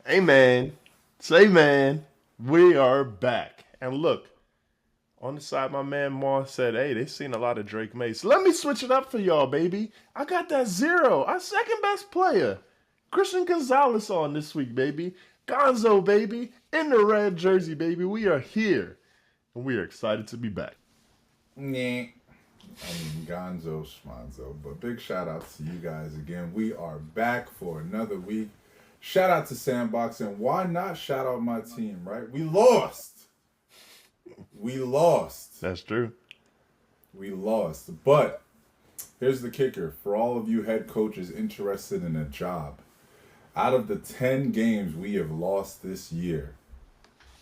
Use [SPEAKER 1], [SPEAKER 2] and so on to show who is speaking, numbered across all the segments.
[SPEAKER 1] Amen. Say, man, we are back. And look, on the side, my man Moss said, hey, they seen a lot of Drake May. So let me switch it up for y'all, baby. I got that zero. Our second best player. Christian Gonzalez on this week, baby. Gonzo, baby. In the red jersey, baby. We are here. And we are excited to be back.
[SPEAKER 2] Nah. Gonzo Schmonzo. But big shout out to you guys again. We are back for another week. Shout out to Sandbox. And why not shout out my team, right? We lost. We lost.
[SPEAKER 1] That's true.
[SPEAKER 2] We lost. But here's the kicker for all of you head coaches interested in a job. Out of the 10 games we have lost this year,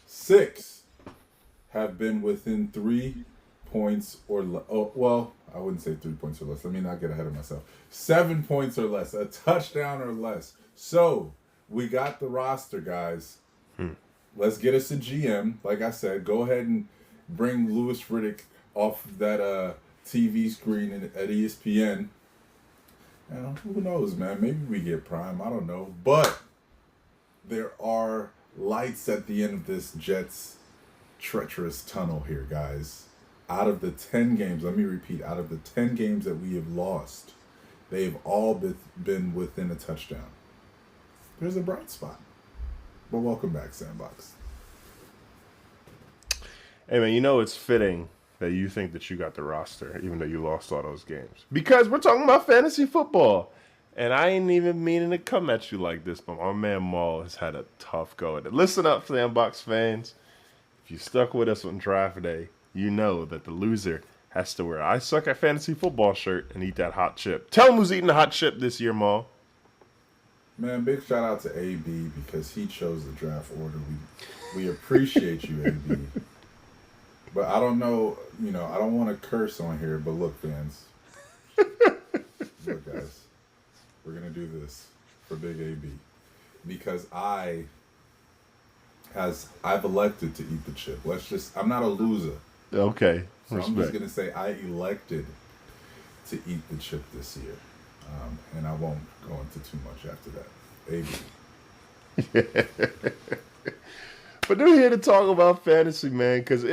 [SPEAKER 2] 6 have been within 3 points or less. Oh, well, I wouldn't say 3 points or less. Let me not get ahead of myself. 7 points or less, a touchdown or less. So we got the roster, guys. Let's get us a GM. Like I said, go ahead and bring Louis Riddick off that TV screen at ESPN. And who knows, man? Maybe we get Prime. I don't know. But there are lights at the end of this Jets treacherous tunnel here, guys. Out of the 10 games, let me repeat, out of the 10 games that we have lost, they've all been within a touchdown. There's a bright spot. But welcome back, Sandbox.
[SPEAKER 1] Hey, man, you know it's fitting that you think that you got the roster, even though you lost all those games. Because we're talking about fantasy football. And I ain't even meaning to come at you like this, but my man Maul has had a tough go at it. Listen up, Sandbox fans. If you stuck with us on draft day, you know that the loser has to wear I suck at fantasy football shirt and eat that hot chip. Tell him who's eating the hot chip this year, Maul.
[SPEAKER 2] Man, big shout out to AB because he chose the draft order. We appreciate you, AB. But I don't know, I don't want to curse on here, but look, fans. Look, guys. We're going to do this for Big AB. Because I've elected to eat the chip. I'm not a loser.
[SPEAKER 1] Okay.
[SPEAKER 2] So I'm just going to say I elected to eat the chip this year. And I won't go into too much after that. AB.
[SPEAKER 1] But they're here to talk about fantasy, man, because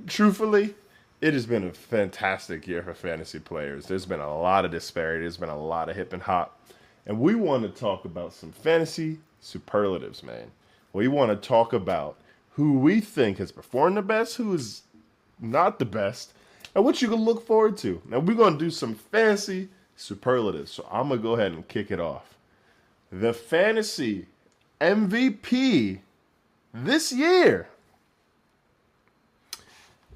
[SPEAKER 1] truthfully, it has been a fantastic year for fantasy players. There's been a lot of disparity. There's been a lot of hip and hop. And we want to talk about some fantasy superlatives, man. We want to talk about who we think has performed the best, who is not the best, and what you can look forward to. Now, we're going to do some fantasy superlatives. So I'm going to go ahead and kick it off. The fantasy MVP this year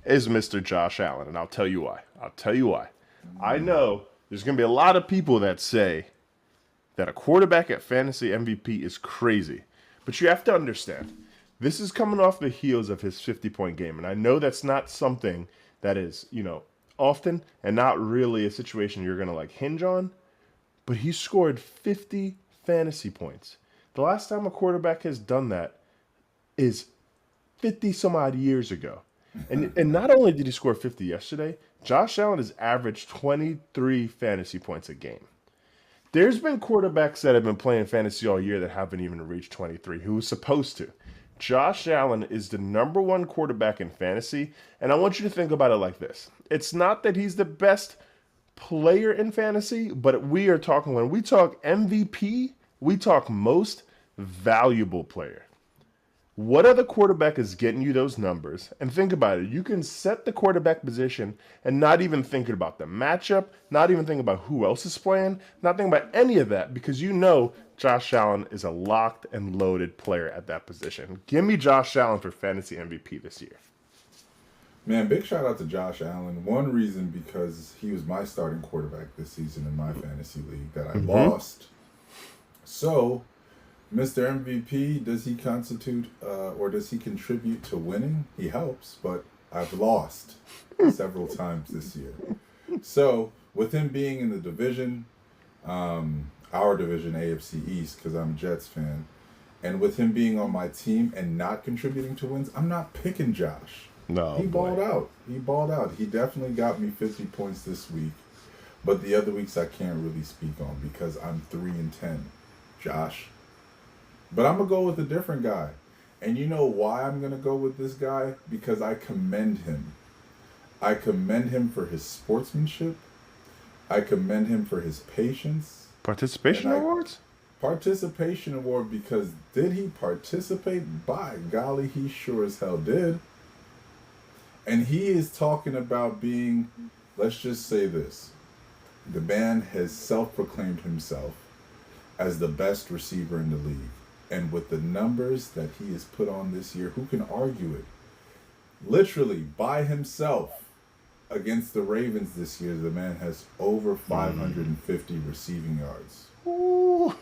[SPEAKER 1] is Mr. Josh Allen, and I'll tell you why. I know there's going to be a lot of people that say that a quarterback at fantasy MVP is crazy, but you have to understand, this is coming off the heels of his 50-point game, and I know that's not something that is, often and not really a situation you're going to hinge on, but he scored 50 fantasy points. The last time a quarterback has done that is 50 some odd years ago. And not only did he score 50 yesterday, Josh Allen has averaged 23 fantasy points a game. There's been quarterbacks that have been playing fantasy all year that haven't even reached 23, who was supposed to. Josh Allen is the number one quarterback in fantasy, and I want you to think about it like this. It's not that he's the best player in fantasy, but we are talking, when we talk MVP, we talk most valuable player. What other quarterback is getting you those numbers? And think about it. You can set the quarterback position and not even thinking about the matchup, not even thinking about who else is playing, not thinking about any of that, because you know Josh Allen is a locked and loaded player at that position. Give me Josh Allen for fantasy MVP this year.
[SPEAKER 2] Man, big shout out to Josh Allen. One reason because he was my starting quarterback this season in my fantasy league that I lost. So, Mr. MVP, does he constitute or does he contribute to winning? He helps, but I've lost several times this year. So, with him being in the division, our division, AFC East, because I'm a Jets fan, and with him being on my team and not contributing to wins, I'm not picking Josh.
[SPEAKER 1] No,
[SPEAKER 2] he balled out. He definitely got me 50 points this week, but the other weeks I can't really speak on because I'm 3-10. Josh, But I'm going to go with a different guy. And you know why I'm going to go with this guy? Because I commend him. I commend him for his sportsmanship. I commend him for his patience.
[SPEAKER 1] Participation awards?
[SPEAKER 2] Participation award, because did he participate? By golly, he sure as hell did. And he is talking about being, let's just say this, the man has self-proclaimed himself as the best receiver in the league. And with the numbers that he has put on this year, who can argue it? Literally, by himself, against the Ravens this year, the man has over 550 receiving yards.
[SPEAKER 1] Ooh.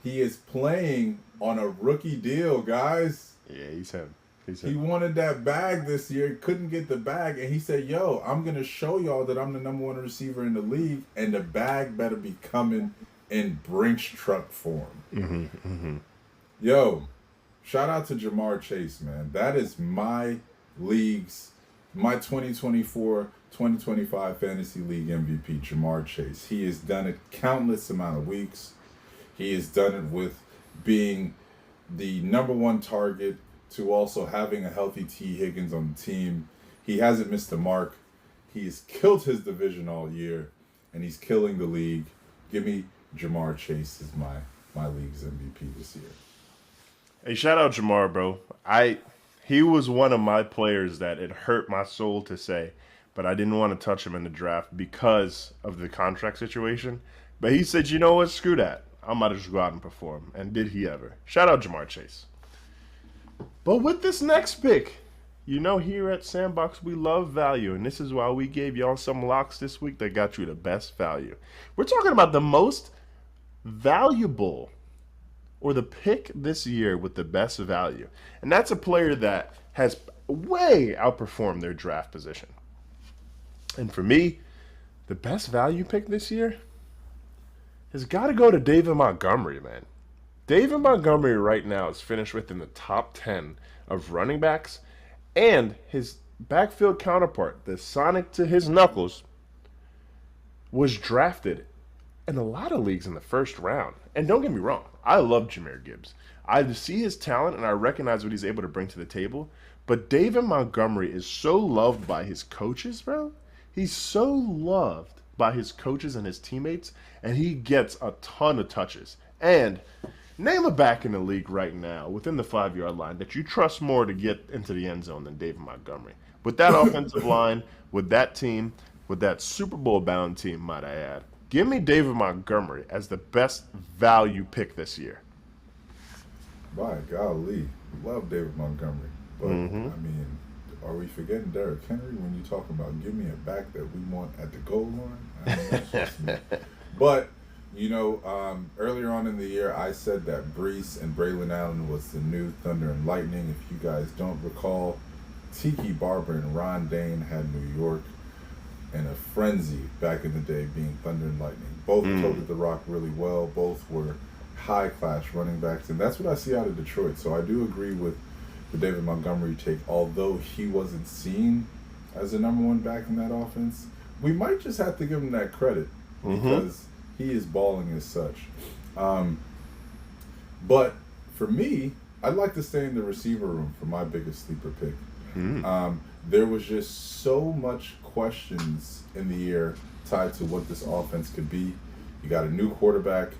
[SPEAKER 2] He is playing on a rookie deal, guys.
[SPEAKER 1] Yeah, he's him.
[SPEAKER 2] He wanted that bag this year, couldn't get the bag, and he said, yo, I'm going to show y'all that I'm the number one receiver in the league, and the bag better be coming in Brinks truck form. Yo, shout out to Jamar Chase, man. That is my league's, my 2024-2025 Fantasy League MVP, Jamar Chase. He has done it countless amount of weeks. He has done it with being the number one target to also having a healthy T. Higgins on the team. He hasn't missed the mark. He has killed his division all year, and he's killing the league. Give me Jamar Chase as my league's MVP this year.
[SPEAKER 1] Hey, shout out Jamar, bro. He was one of my players that it hurt my soul to say, but I didn't want to touch him in the draft because of the contract situation. But he said, you know what, screw that. I might just go out and perform. And did he ever? Shout out Jamar Chase. But with this next pick, you know, here at Sandbox, we love value. And this is why we gave y'all some locks this week that got you the best value. We're talking about the most valuable, or the pick this year with the best value. And that's a player that has way outperformed their draft position. And for me, the best value pick this year has got to go to David Montgomery, man. David Montgomery right now is finished within the top 10 of running backs, and his backfield counterpart, the Sonic to his knuckles, was drafted in a lot of leagues in the first round. And don't get me wrong, I love Jahmyr Gibbs. I see his talent and I recognize what he's able to bring to the table. But David Montgomery is so loved by his coaches, bro. He's so loved by his coaches and his teammates, and he gets a ton of touches. And name a back in the league right now within the 5-yard line that you trust more to get into the end zone than David Montgomery. With that offensive line, with that team, with that Super Bowl bound team, might I add. Give me David Montgomery as the best value pick this year.
[SPEAKER 2] By golly, love David Montgomery. But, I mean, are we forgetting Derrick Henry when you talk about give me a back that we want at the goal line? I mean, that's just me. But, you know, earlier on in the year, I said that Brees and Braylon Allen was the new Thunder and Lightning. If you guys don't recall, Tiki Barber and Ron Dane had New York in a frenzy back in the day, being Thunder and Lightning. Both toted the rock really well. Both were high-class running backs, and that's what I see out of Detroit. So I do agree with the David Montgomery take. Although he wasn't seen as the number one back in that offense, we might just have to give him that credit because he is balling as such. But for me, I'd like to stay in the receiver room for my biggest sleeper pick. There was just so much questions in the air tied to what this offense could be. You got a new quarterback,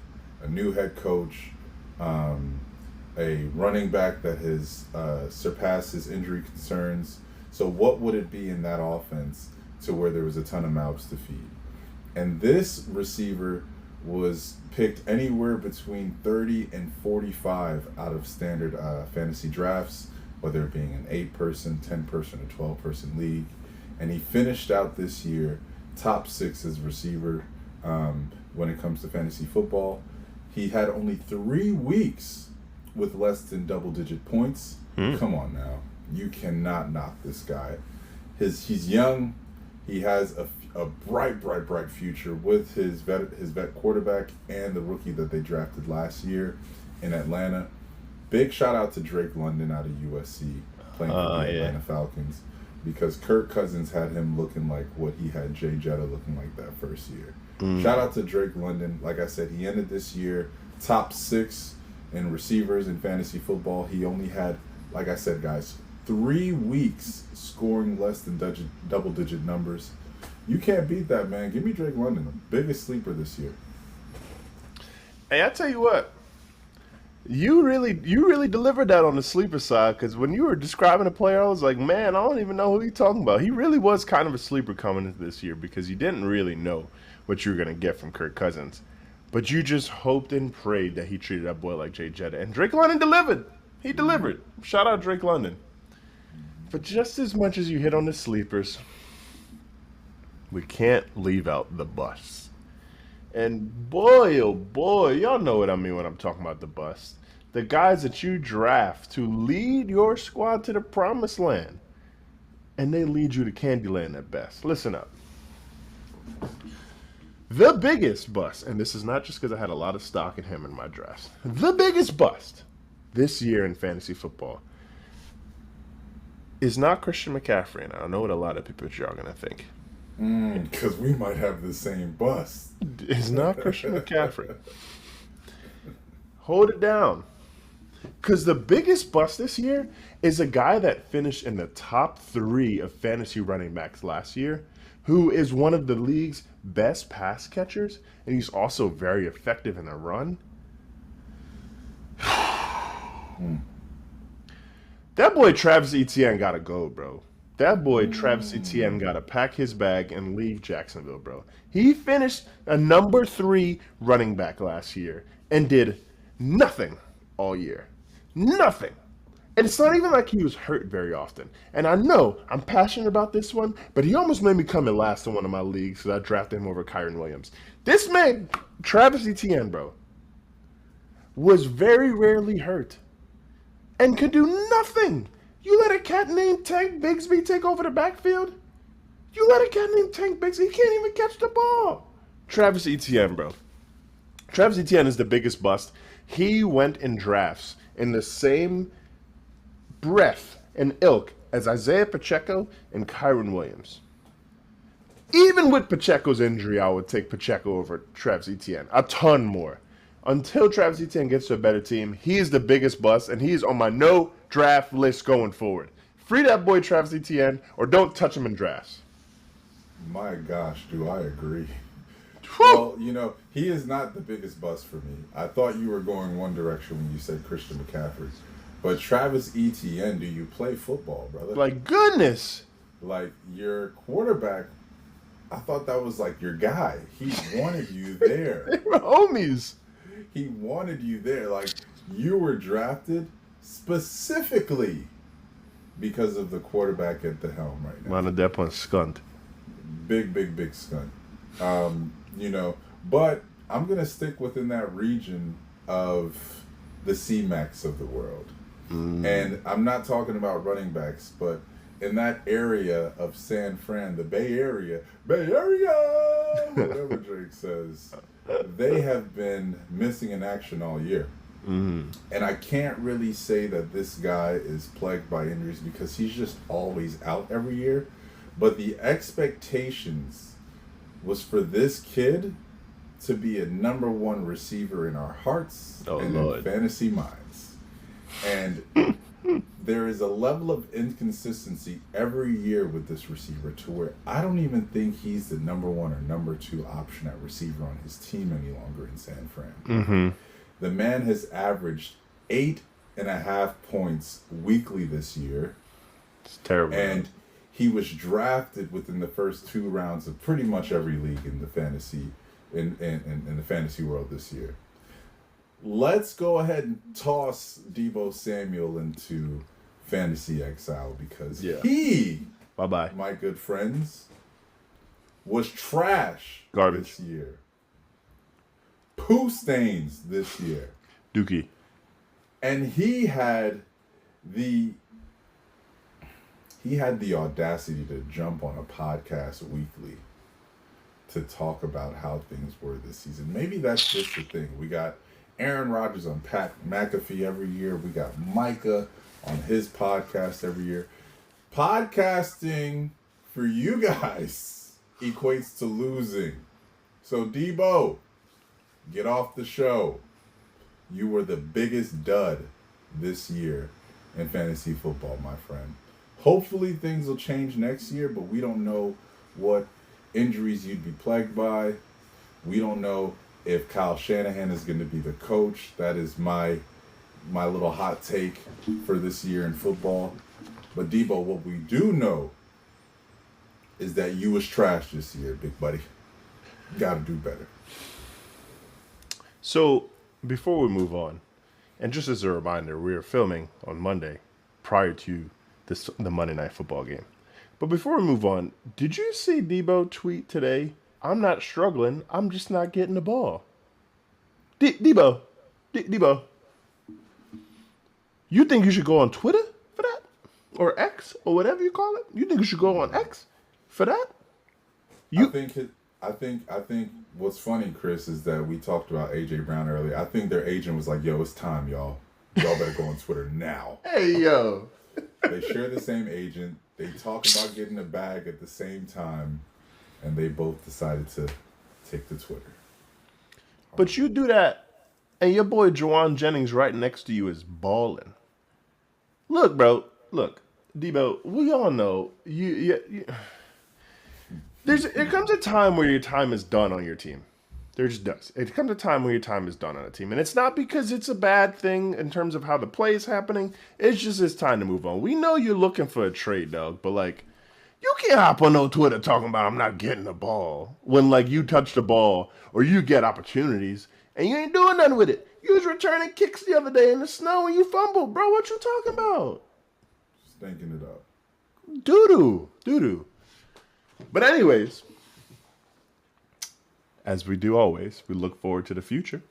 [SPEAKER 2] a new head coach, a running back that has surpassed his injury concerns. So what would it be in that offense to where there was a ton of mouths to feed? And this receiver was picked anywhere between 30 and 45 out of standard fantasy drafts, whether it being an 8-person, 10-person, or 12-person league. And he finished out this year top 6 as receiver when it comes to fantasy football. He had only 3 weeks with less than double-digit points. Come on now. You cannot knock this guy. He's young. He has a bright future with his vet quarterback and the rookie that they drafted last year in Atlanta. Big shout out to Drake London out of USC playing for the Atlanta Falcons, because Kirk Cousins had him looking like what he had Jay Jetta looking like that first year. Shout out to Drake London. Like I said, he ended this year top 6 in receivers in fantasy football. He only had, like I said, guys, 3 weeks scoring less than double-digit numbers. You can't beat that, man. Give me Drake London, the biggest sleeper this year.
[SPEAKER 1] Hey, I tell you what, you really delivered that on the sleeper side because when you were describing a player, I was like, man, I don't even know who you're talking about. He really was kind of a sleeper coming into this year because you didn't really know what you were going to get from Kirk Cousins. But you just hoped and prayed that he treated that boy like Jay Jetta. And Drake London delivered. He delivered. Shout out Drake London. But just as much as you hit on the sleepers, we can't leave out the busts. And boy, oh boy, y'all know what I mean when I'm talking about the bust. The guys that you draft to lead your squad to the promised land. And they lead you to Candyland at best. Listen up. The biggest bust, and this is not just because I had a lot of stock in him in my drafts. The biggest bust this year in fantasy football is not Christian McCaffrey. And I know what a lot of people are going to think.
[SPEAKER 2] Because we might have the same bust.
[SPEAKER 1] It's not Christian McCaffrey. Hold it down. Because the biggest bust this year is a guy that finished in the top 3 of fantasy running backs last year, who is one of the league's best pass catchers, and he's also very effective in the run. That boy Travis Etienne gotta go, bro. That boy Travis Etienne gotta pack his bag and leave Jacksonville, bro. He finished a number 3 running back last year and did nothing all year. Nothing. And it's not even like he was hurt very often. And I know I'm passionate about this one, but he almost made me come in last in one of my leagues because I drafted him over Kyron Williams. This man, Travis Etienne, bro, was very rarely hurt and could do nothing. You let a cat named Tank Bigsby take over the backfield? You let a cat named Tank Bigsby, he can't even catch the ball. Travis Etienne, bro. Travis Etienne is the biggest bust. He went in drafts in the same breath and ilk as Isaiah Pacheco and Kyron Williams. Even with Pacheco's injury, I would take Pacheco over Travis Etienne. A ton more. Until Travis Etienne gets to a better team, he is the biggest bust, and he is on my no draft list going forward. Free that boy Travis Etienne, or don't touch him in drafts.
[SPEAKER 2] My gosh, do I agree.
[SPEAKER 1] Whew.
[SPEAKER 2] Well, he is not the biggest bust for me. I thought you were going one direction when you said Christian McCaffrey. But Travis Etienne, do you play football, brother?
[SPEAKER 1] Like, goodness.
[SPEAKER 2] Like, your quarterback, I thought that was like your guy. He wanted you there.
[SPEAKER 1] They were homies.
[SPEAKER 2] He wanted you there. Like, you were drafted specifically because of the quarterback at the helm right now.
[SPEAKER 1] Man, that one skunt.
[SPEAKER 2] Big skunt. But I'm going to stick within that region of the C-Max of the world. And I'm not talking about running backs, but in that area of San Fran, the Bay Area, whatever Drake says, they have been missing in action all year. And I can't really say that this guy is plagued by injuries because he's just always out every year. But the expectations was for this kid to be a number 1 receiver in our hearts in fantasy minds. And there is a level of inconsistency every year with this receiver to where I don't even think he's the number 1 or number 2 option at receiver on his team any longer in San Fran. The man has averaged 8.5 points weekly this year.
[SPEAKER 1] It's terrible.
[SPEAKER 2] And he was drafted within the first 2 rounds of pretty much every league in the fantasy in the fantasy world this year. Let's go ahead and toss Deebo Samuel into fantasy exile because he,
[SPEAKER 1] bye-bye,
[SPEAKER 2] my good friends, was trash
[SPEAKER 1] garbage
[SPEAKER 2] this year. Poo stains this year.
[SPEAKER 1] Dookie.
[SPEAKER 2] And he had the audacity to jump on a podcast weekly to talk about how things were this season. Maybe that's just the thing. We got Aaron Rodgers on Pat McAfee every year. We got Micah on his podcast every year. Podcasting for you guys equates to losing. So Debo, get off the show. you were the biggest dud this year in fantasy football, my friend. Hopefully things will change next year, but we don't know what injuries you'd be plagued by. We don't know if Kyle Shanahan is going to be the coach. That is my little hot take for this year in football. But Debo, what we do know is that you was trash this year, big buddy. You got to do better.
[SPEAKER 1] So, before we move on, and just as a reminder, we are filming on Monday prior to the Monday Night Football game. But before we move on, did you see Debo tweet today? I'm not struggling. I'm just not getting the ball. Debo, you think you should go on Twitter for that? Or X, or whatever you call it? You think you should go on X for that?
[SPEAKER 2] I think what's funny, Chris, is that we talked about AJ Brown earlier. I think their agent was like, "Yo, it's time, y'all. Y'all better go on Twitter now."
[SPEAKER 1] Hey, yo.
[SPEAKER 2] They share the same agent. They talk about getting a bag at the same time, and they both decided to take to Twitter.
[SPEAKER 1] But you do that, and your boy Juwan Jennings right next to you is balling. Look, bro. Look, Debo. We all know you. There comes a time where your time is done on your team. There just does. It comes a time where your time is done on a team. And it's not because it's a bad thing in terms of how the play is happening. It's just it's time to move on. We know you're looking for a trade, dog. But, like, you can't hop on no Twitter talking about I'm not getting the ball. When, like, you touch the ball or you get opportunities and you ain't doing nothing with it. You was returning kicks the other day in the snow and you fumbled. Bro, what you talking about?
[SPEAKER 2] Stinking it up.
[SPEAKER 1] Doo-doo. But anyways, as we do always, we look forward to the future.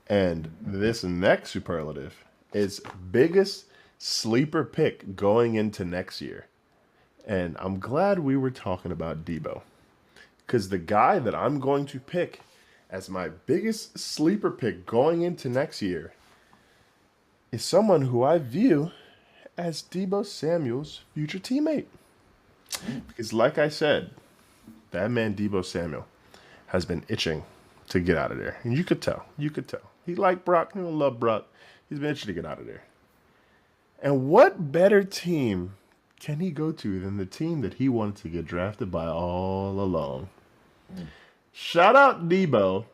[SPEAKER 1] And this next superlative is biggest sleeper pick going into next year. And I'm glad we were talking about Debo. Because the guy that I'm going to pick as my biggest sleeper pick going into next year is someone who I view as Debo Samuel's future teammate. Because like I said, that man Debo Samuel has been itching to get out of there. And you could tell. He liked Brock. He don't love Brock. He's been itching to get out of there. And what better team can he go to than the team that he wanted to get drafted by all along? Shout out Debo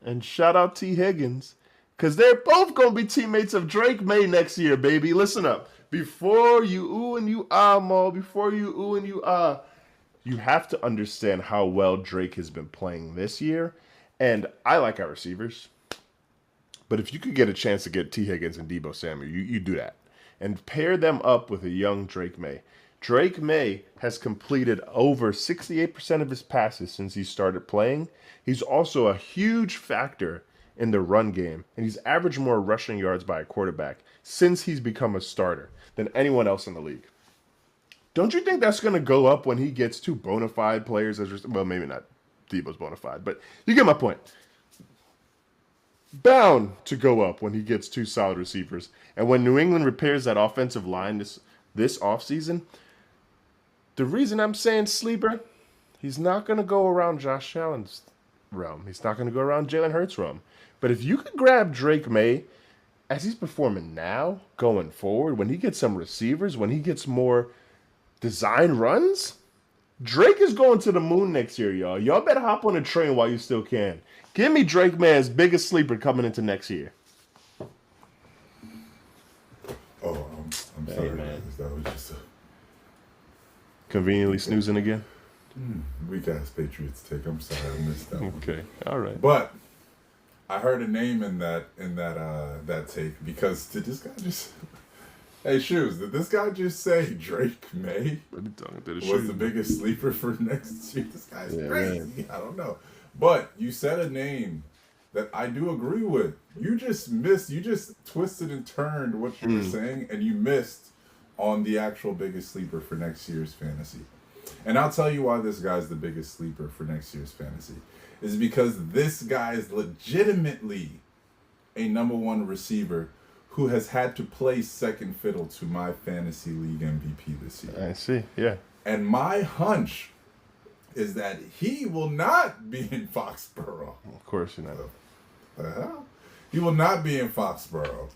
[SPEAKER 1] and shout out T. Higgins. Because they're both going to be teammates of Drake May next year, baby. Listen up. Before you ooh and you ah, Mo, before you ooh and you ah, you have to understand how well Drake has been playing this year. And I like our receivers. But if you could get a chance to get T. Higgins and Debo Samuel, you do that. And pair them up with a young Drake May. Drake May has completed over 68% of his passes since he started playing. He's also a huge factor in the run game. And he's averaged more rushing yards by a quarterback since he's become a starter than anyone else in the league. Don't you think that's going to go up when he gets two bona fide players? Well, maybe not Debo's bona fide, but you get my point. Bound to go up when he gets two solid receivers. And when New England repairs that offensive line this offseason, the reason I'm saying sleeper, he's not going to go around Josh Allen's realm. He's not going to go around Jalen Hurts' realm. But if you could grab Drake May, as he's performing now, going forward, when he gets some receivers, when he gets more design runs, Drake is going to the moon next year, y'all. Y'all better hop on a train while you still can. Give me Drake May's biggest sleeper coming into next year.
[SPEAKER 2] Oh, I'm sorry, man. That was just a
[SPEAKER 1] conveniently snoozing again.
[SPEAKER 2] Weak ass Patriots take. I'm sorry, I missed that one.
[SPEAKER 1] Okay, all right.
[SPEAKER 2] But I heard a name in that take because did this guy just? Hey, Shoes, did this guy just say Drake May was the biggest sleeper for next year? This guy's crazy. Man. I don't know. But you said a name that I do agree with. You just missed. You just twisted and turned what you were saying, and you missed on the actual biggest sleeper for next year's fantasy. And I'll tell you why this guy's the biggest sleeper for next year's fantasy. Is because this guy is legitimately a number one receiver who has had to play second fiddle to my fantasy league MVP this year.
[SPEAKER 1] I see, yeah.
[SPEAKER 2] And my hunch is that he will not be in Foxborough.
[SPEAKER 1] Of course you're not.
[SPEAKER 2] The hell? He will not be in Foxborough.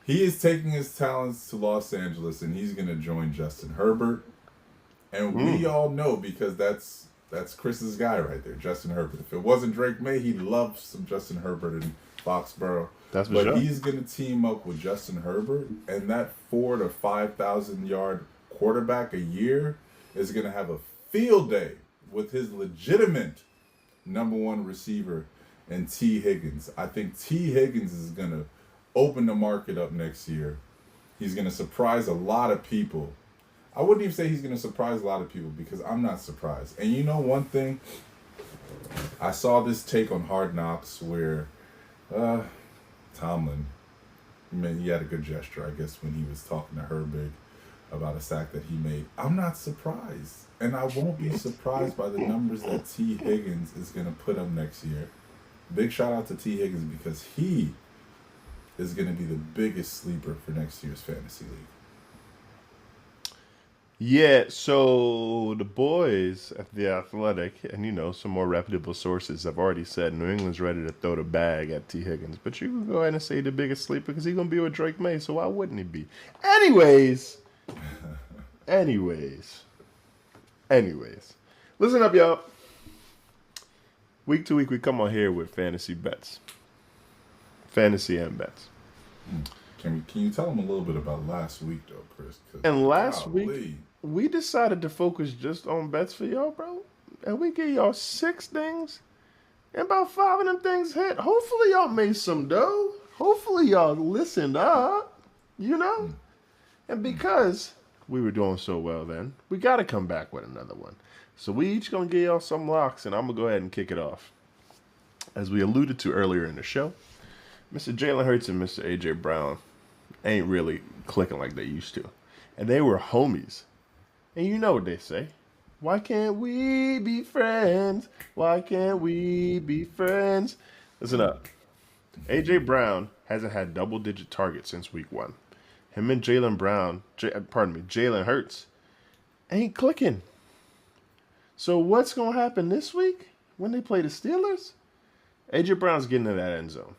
[SPEAKER 2] He is taking his talents to Los Angeles, and he's going to join Justin Herbert. And we all know, because that's Chris's guy right there, Justin Herbert. If it wasn't Drake May, he'd love some Justin Herbert in Foxborough.
[SPEAKER 1] That's for
[SPEAKER 2] but
[SPEAKER 1] sure.
[SPEAKER 2] He's going to team up with Justin Herbert, and that 4,000 to 5,000 yard quarterback a year is going to have a field day with his legitimate number one receiver and T. Higgins. I think T. Higgins is going to open the market up next year. He's going to surprise a lot of people. I wouldn't even say he's going to surprise a lot of people, because I'm not surprised. And you know one thing? I saw this take on Hard Knocks where Tomlin, he had a good gesture, I guess, when he was talking to Herbig about a sack that he made. I'm not surprised. And I won't be surprised by the numbers that T. Higgins is going to put up next year. Big shout out to T. Higgins, because he is going to be the biggest sleeper for next year's fantasy league.
[SPEAKER 1] Yeah, so the boys at The Athletic, and some more reputable sources have already said New England's ready to throw the bag at T. Higgins. But you can go ahead and say the biggest sleeper, because he's going to be with Drake May, so why wouldn't he be? Anyways. Listen up, y'all. Week to week, we come on here with fantasy bets. Fantasy and bets.
[SPEAKER 2] Can you tell them a little bit about last week, though, Chris?
[SPEAKER 1] And last week, we decided to focus just on bets for y'all, bro. And we gave y'all 6 things, and about 5 of them things hit. Hopefully, y'all made some dough. Hopefully, y'all listened up, And because we were doing so well then, we got to come back with another one. So we each going to give y'all some locks, and I'm going to go ahead and kick it off. As we alluded to earlier in the show, Mr. Jalen Hurts and Mr. A.J. Brown ain't really clicking like they used to. And they were homies. And you know what they say. Why can't we be friends? Why can't we be friends? Listen up. A.J. Brown hasn't had double-digit targets since week 1. Him and Jalen Hurts ain't clicking. So what's going to happen this week when they play the Steelers? A.J. Brown's getting in that end zone.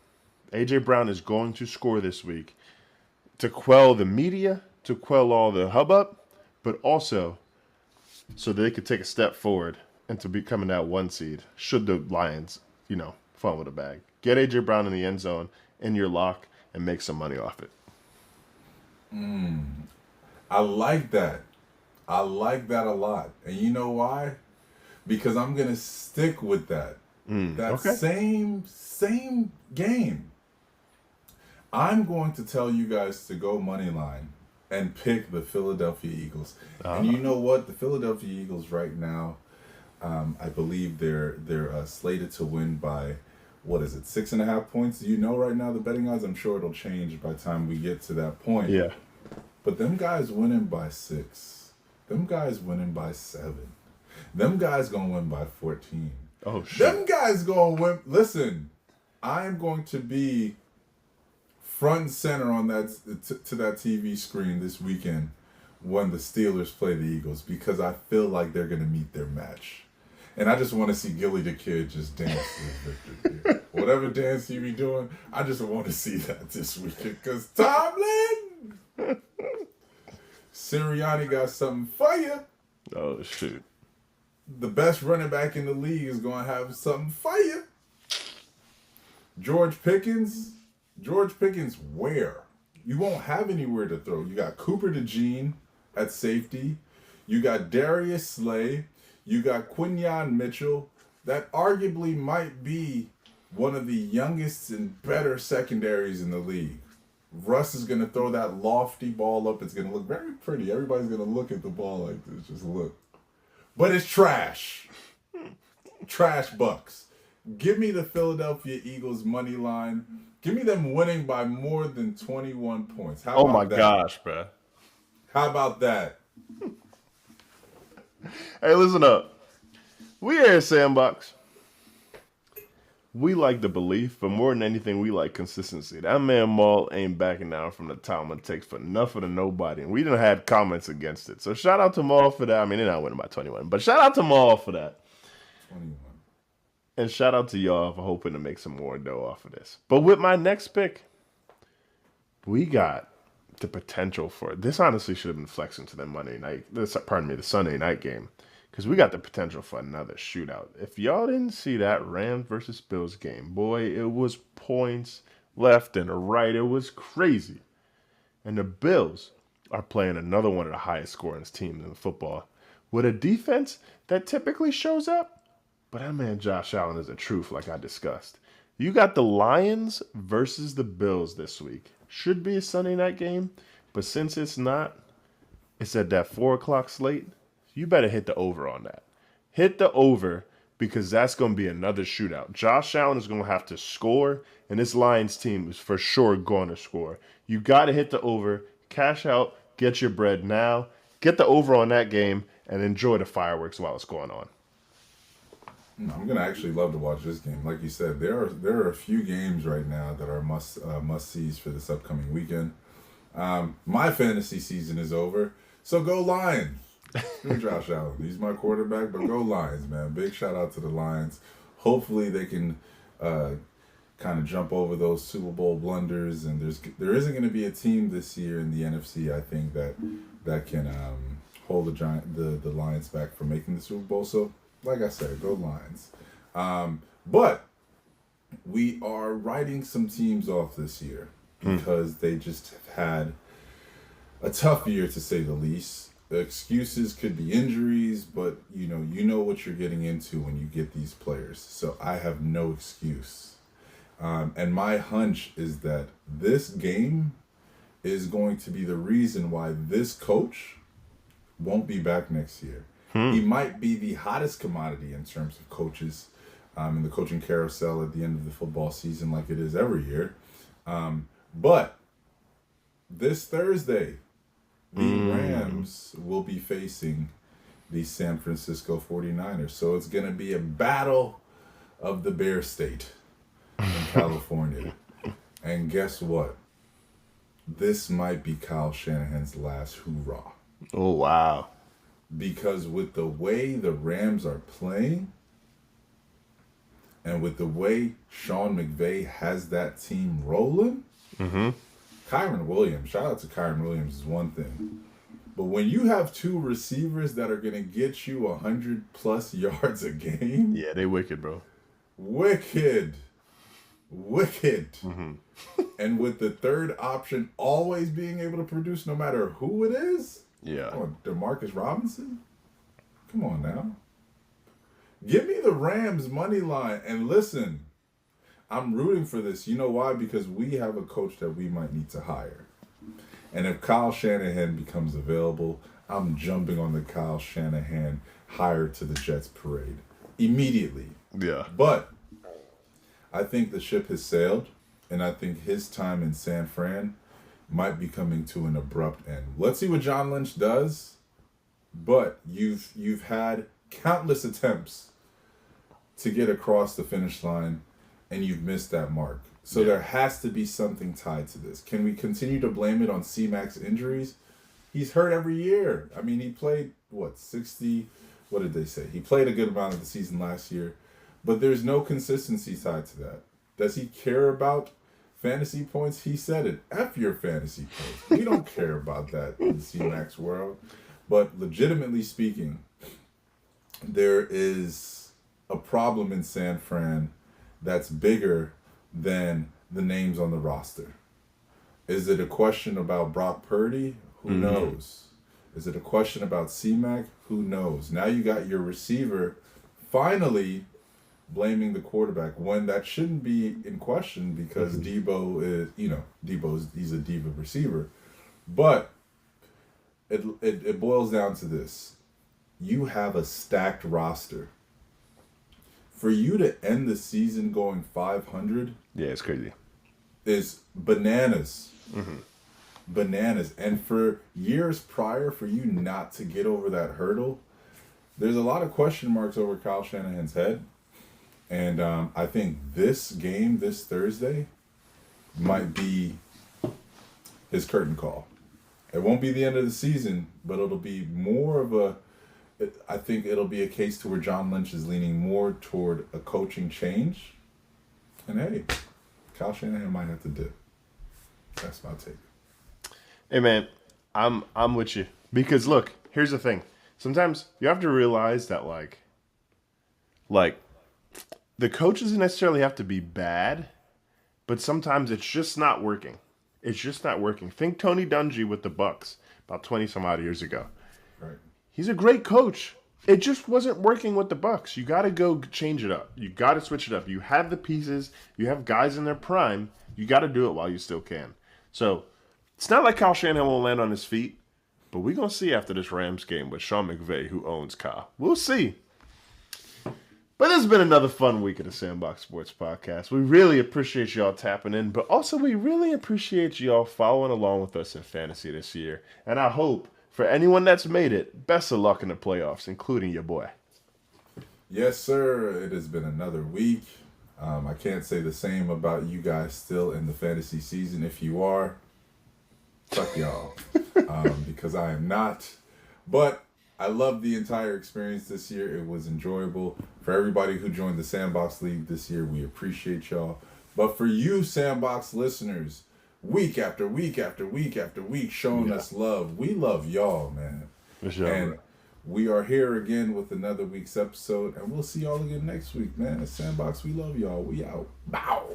[SPEAKER 1] A.J. Brown is going to score this week to quell the media, to quell all the hubbub, but also so they could take a step forward into becoming that 1 seed should the Lions, fall with a bag. Get A.J. Brown in the end zone, in your lock, and make some money off it.
[SPEAKER 2] I like that. I like that a lot. And you know why? Because I'm going to stick with that. Same game. I'm going to tell you guys to go money line and pick the Philadelphia Eagles. And you know what? The Philadelphia Eagles right now, I believe they're slated to win by, 6.5 points? Do you know right now the betting odds? I'm sure it'll change by the time we get to that point.
[SPEAKER 1] Yeah.
[SPEAKER 2] But them guys winning by 6. Them guys winning by 7. Them guys going to win by 14.
[SPEAKER 1] Oh, shit.
[SPEAKER 2] Them guys going to win. Listen, I am going to be front and center on that to that TV screen this weekend when the Steelers play the Eagles, because I feel like they're going to meet their match. And I just want to see Gilly the Kid just dance to victory. Whatever dance he be doing, I just want to see that this weekend. Because Tomlin, Sirianni got something for you.
[SPEAKER 1] Oh, shoot.
[SPEAKER 2] The best running back in the league is going to have something for you. George Pickens, where? You won't have anywhere to throw. You got Cooper DeJean at safety. You got Darius Slay. You got Quinyon Mitchell. That arguably might be one of the youngest and better secondaries in the league. Russ is going to throw that lofty ball up. It's going to look very pretty. Everybody's going to look at the ball like this. Just look. But it's trash. Trash bucks. Give me the Philadelphia Eagles money line. Give me them winning by more than 21 points. How about that?
[SPEAKER 1] Gosh, bro.
[SPEAKER 2] How about that?
[SPEAKER 1] Hey, listen up. We here at Sandbox. We like the belief, but more than anything, we like consistency. That man Maul ain't backing down from the Tomlin takes for nothing to nobody. And we done had comments against it. So shout out to Maul for that. I mean, they're not winning by 21, but shout out to Maul for that.
[SPEAKER 2] 21.
[SPEAKER 1] And shout out to y'all for hoping to make some more dough off of this. But with my next pick, we got the potential for this. Honestly, should have been flexing to the Sunday night game, because we got the potential for another shootout. If y'all didn't see that Rams versus Bills game, boy, it was points left and right. It was crazy. And the Bills are playing another one of the highest scoring teams in football with a defense that typically shows up. But that man Josh Allen is the truth, like I discussed. You got the Lions versus the Bills this week. Should be a Sunday night game, but since it's not, it's at that 4 o'clock slate. You better hit the over on that. Hit the over, because that's going to be another shootout. Josh Allen is going to have to score, and this Lions team is for sure going to score. You got to hit the over, cash out, get your bread now, get the over on that game, and enjoy the fireworks while it's going on.
[SPEAKER 2] I'm gonna actually love to watch this game. Like you said, there are a few games right now that are must sees for this upcoming weekend. My fantasy season is over, so go Lions. Screw Josh Allen. He's my quarterback, but go Lions, man. Big shout out to the Lions. Hopefully they can kind of jump over those Super Bowl blunders, and there isn't going to be a team this year in the NFC, I think, that can hold the Lions back from making the Super Bowl. So, like I said, go Lions. But we are writing some teams off this year because they just have had a tough year, to say the least. The excuses could be injuries, but you know what you're getting into when you get these players. So I have no excuse. And my hunch is that this game is going to be the reason why this coach won't be back next year. He might be the hottest commodity in terms of coaches in the coaching carousel at the end of the football season, like it is every year. But this Thursday, the Rams will be facing the San Francisco 49ers. So it's going to be a battle of the Bear State in California. And guess what? This might be Kyle Shanahan's last hoorah.
[SPEAKER 1] Oh, wow.
[SPEAKER 2] Because with the way the Rams are playing and with the way Sean McVay has that team rolling, Kyron Williams, shout out to Kyron Williams, is one thing. But when you have two receivers that are going to get you 100-plus yards a game...
[SPEAKER 1] Yeah, they wicked, bro.
[SPEAKER 2] Wicked. And with the third option always being able to produce no matter who it is...
[SPEAKER 1] Yeah.
[SPEAKER 2] Oh, DeMarcus Robinson? Come on now. Give me the Rams money line. And listen, I'm rooting for this. You know why? Because we have a coach that we might need to hire. And if Kyle Shanahan becomes available, I'm jumping on the Kyle Shanahan hire to the Jets parade immediately.
[SPEAKER 1] Yeah.
[SPEAKER 2] But I think the ship has sailed, and I think his time in San Fran might be coming to an abrupt end. Let's see what John Lynch does. But you've had countless attempts to get across the finish line, and you've missed that mark. So there has to be something tied to this. Can we continue to blame it on C-Mac's injuries? He's hurt every year. I mean, he played, 60? What did they say? He played a good amount of the season last year. But there's no consistency tied to that. Does he care about fantasy points? He said it. F your fantasy points. We don't care about that in the C-Mac's world. But legitimately speaking, there is a problem in San Fran that's bigger than the names on the roster. Is it a question about Brock Purdy? Who knows? Is it a question about C-Mac? Who knows? Now you got your receiver finally blaming the quarterback when that shouldn't be in question because Debo is, he's a diva receiver. But it boils down to this. You have a stacked roster. For you to end the season going 500...
[SPEAKER 1] Yeah, it's crazy.
[SPEAKER 2] ...is bananas. Bananas. And for years prior, for you not to get over that hurdle, there's a lot of question marks over Kyle Shanahan's head. And I think this game, this Thursday, might be his curtain call. It won't be the end of the season, but it'll be more of I think it'll be a case to where John Lynch is leaning more toward a coaching change. And hey, Kyle Shanahan might have to dip. That's my take.
[SPEAKER 1] Hey man, I'm with you because look, here's the thing. Sometimes you have to realize that like the coach doesn't necessarily have to be bad, but sometimes it's just not working. It's just not working. Think Tony Dungy with the Bucks about 20 some odd years ago.
[SPEAKER 2] Right.
[SPEAKER 1] He's a great coach. It just wasn't working with the Bucks. You got to go change it up. You got to switch it up. You have the pieces. You have guys in their prime. You got to do it while you still can. So it's not like Kyle Shanahan will land on his feet, but we're going to see after this Rams game with Sean McVay, who owns Kyle. We'll see. But this has been another fun week of the Sandbox Sports Podcast. We really appreciate y'all tapping in, but also we really appreciate y'all following along with us in fantasy this year. And I hope for anyone that's made it, best of luck in the playoffs, including your boy.
[SPEAKER 2] Yes, sir. It has been another week. I can't say the same about you guys still in the fantasy season. If you are, fuck y'all. Because I am not. But I loved the entire experience this year. It was enjoyable. For everybody who joined the Sandbox League this year, we appreciate y'all. But for you, Sandbox listeners, week after week after week after week, showing us love. We love y'all, man.
[SPEAKER 1] For sure.
[SPEAKER 2] And we are here again with another week's episode, and we'll see y'all again next week, man. At Sandbox, we love y'all. We out. Bow.